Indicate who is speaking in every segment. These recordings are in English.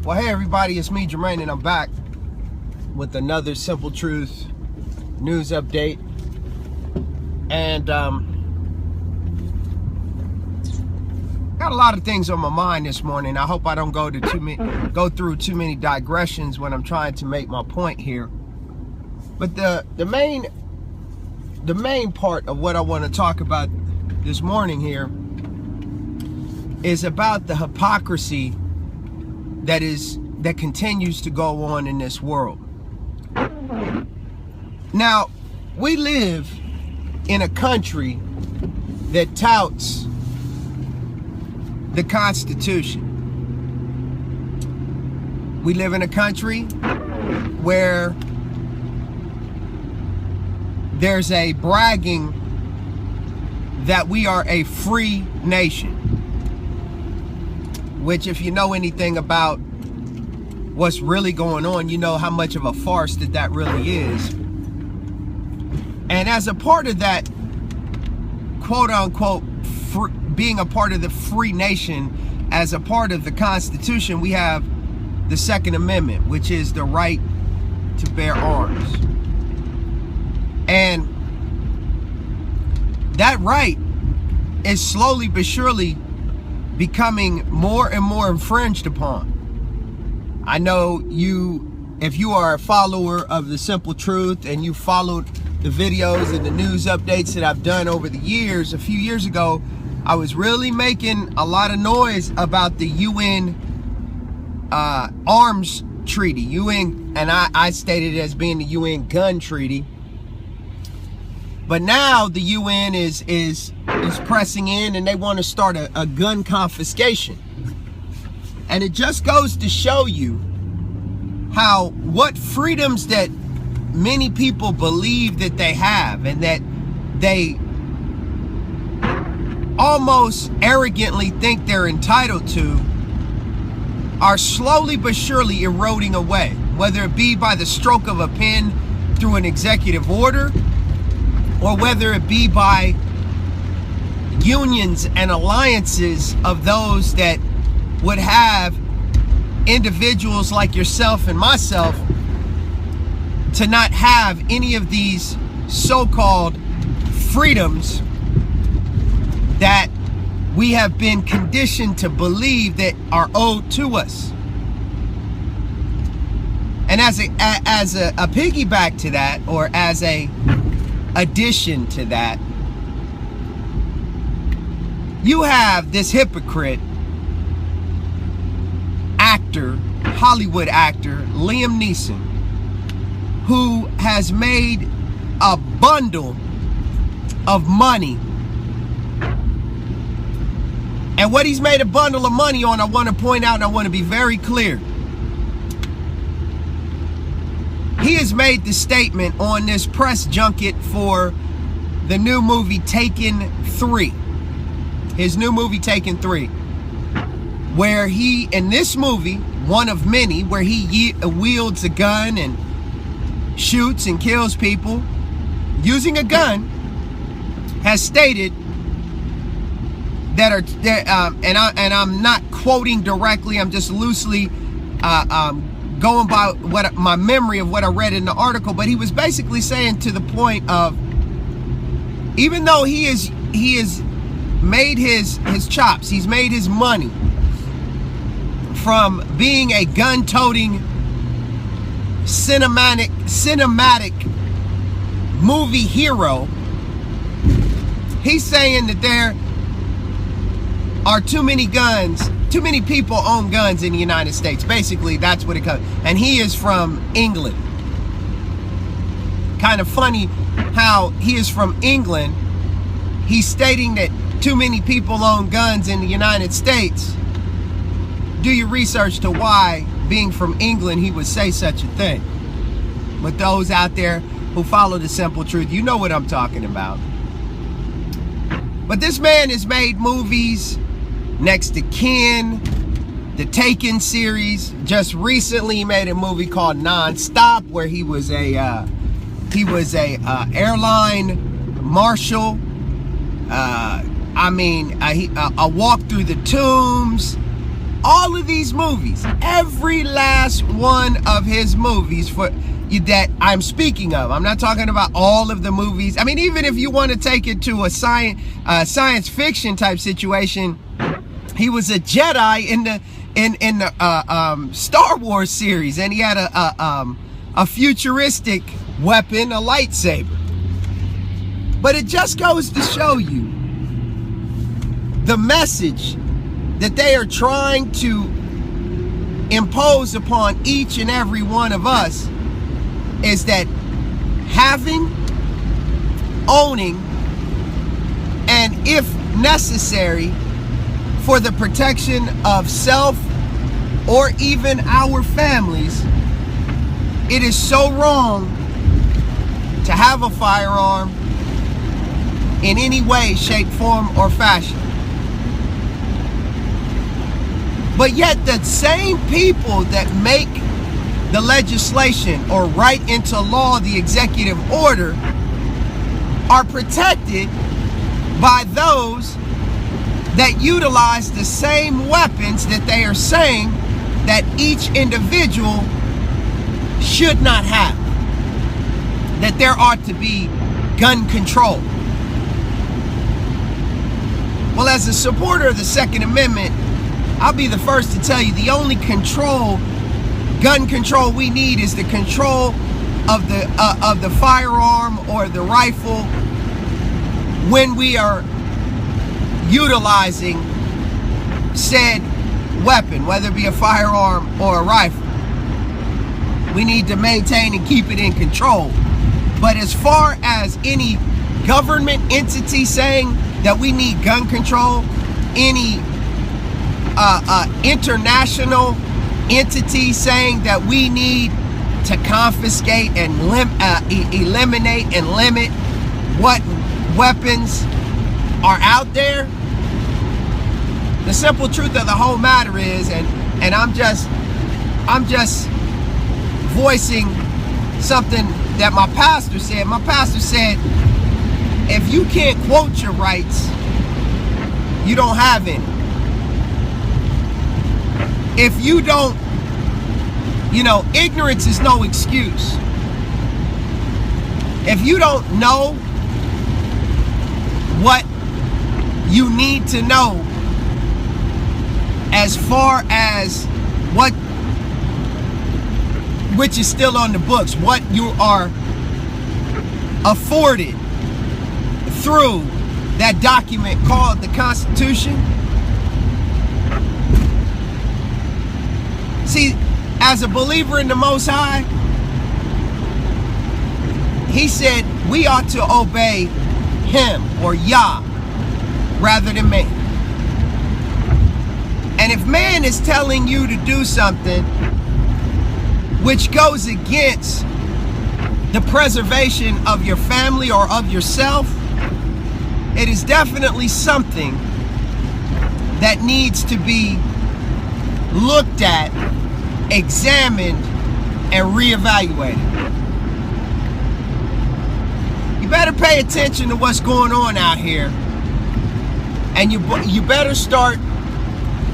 Speaker 1: Well, hey everybody, it's me, Jermaine, and I'm back with another Simple Truth news update. And got a lot of things on my mind this morning. I hope I don't go through too many digressions when I'm trying to make my point here. But the main part of what I want to talk about this morning here is about the hypocrisy that continues to go on in this world. Now, we live in a country that touts the Constitution. We live in a country where there's a bragging that we are a free nation, which, if you know anything about what's really going on, you know how much of a farce that really is. And as a part of that, quote unquote, being a part of the free nation, as a part of the Constitution, we have the Second Amendment, which is the right to bear arms. And that right is slowly but surely becoming more and more infringed upon. I know if you are a follower of the Simple Truth and you followed the videos and the news updates that I've done over the years, a few years ago, I was really making a lot of noise about the UN arms treaty. UN, and I stated it as being the UN gun treaty. But now the UN is pressing in, and they want to start a gun confiscation. And it just goes to show you what freedoms that many people believe that they have, and that they almost arrogantly think they're entitled to, are slowly but surely eroding away, whether it be by the stroke of a pen through an executive order, or whether it be by unions and alliances of those that would have individuals like yourself and myself to not have any of these so-called freedoms that we have been conditioned to believe that are owed to us. And as a piggyback to that, or as a addition to that, you have this hypocrite actor, Hollywood actor, Liam Neeson, who has made a bundle of money. And what he's made a bundle of money on, I want to point out, and I want to be very clear. He has made the statement on this press junket for the new movie Taken 3. His new movie Taken 3. Where he, in this movie, one of many, where he wields a gun and shoots and kills people using a gun, has stated that and I'm not quoting directly, I'm just loosely going by what my memory of what I read in the article, but he was basically saying to the point of, even though he has made his chops, he's made his money from being a gun-toting cinematic movie hero, he's saying that there are too many people own guns in the United States. Basically, that's what it comes. And he is from England. Kind of funny how he is from England. He's stating that too many people own guns in the United States. Do your research to why, being from England, he would say such a thing. But those out there who follow the Simple Truth, you know what I'm talking about. But this man has made movies next to Ken, the Taken series. Just recently he made a movie called Non-Stop, where he was a airline marshal. A walk through the tombs, all of these movies, every last one of his movies that I'm speaking of. I'm not talking about all of the movies. I mean, even if you want to take it to a science fiction type situation, he was a Jedi in the Star Wars series, and he had a futuristic weapon, a lightsaber. But it just goes to show you the message that they are trying to impose upon each and every one of us is that having, owning, and if necessary, for the protection of self or even our families, it is so wrong to have a firearm in any way, shape, form, or fashion. But yet the same people that make the legislation or write into law the executive order are protected by those that utilize the same weapons that they are saying that each individual should not have. That there ought to be gun control. Well, as a supporter of the Second Amendment, I'll be the first to tell you the only gun control we need is the control of the firearm or the rifle when we are utilizing said weapon, whether it be a firearm or a rifle. We need to maintain and keep it in control. But as far as any government entity saying that we need gun control, any international entity saying that we need to confiscate and eliminate and limit what weapons are out there, the simple truth of the whole matter is, and I'm just voicing something that my pastor said. My pastor said, if you can't quote your rights, you don't have any. If you don't, ignorance is no excuse. If you don't know what you need to know as far as which is still on the books, what you are afforded through that document called the Constitution. See, as a believer in the Most High, he said we ought to obey him or Yah rather than man. And if man is telling you to do something which goes against the preservation of your family or of yourself, it is definitely something that needs to be looked at, examined, and reevaluated. You better pay attention to what's going on out here, and you better start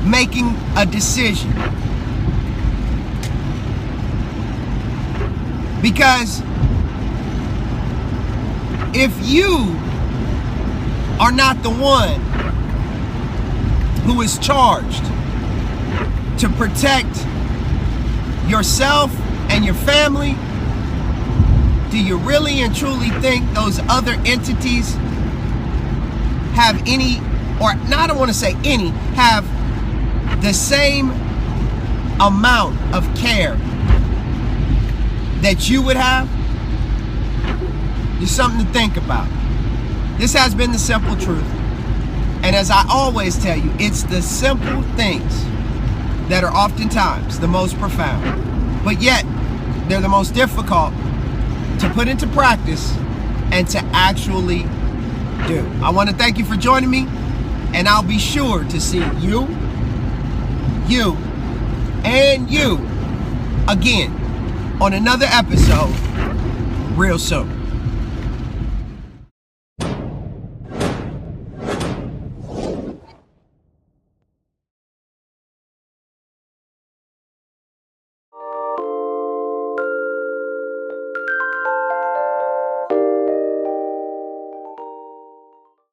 Speaker 1: making a decision. Because if you are not the one who is charged to protect yourself and your family, do you really and truly think those other entities have any, or not, I don't want to say any, have the same amount of care that you would have? It's something to think about. This has been The Simple Truth. And as I always tell you, it's the simple things that are oftentimes the most profound. But yet, they're the most difficult to put into practice and to actually do. I want to thank you for joining me, and I'll be sure to see you, and you again on another episode real soon.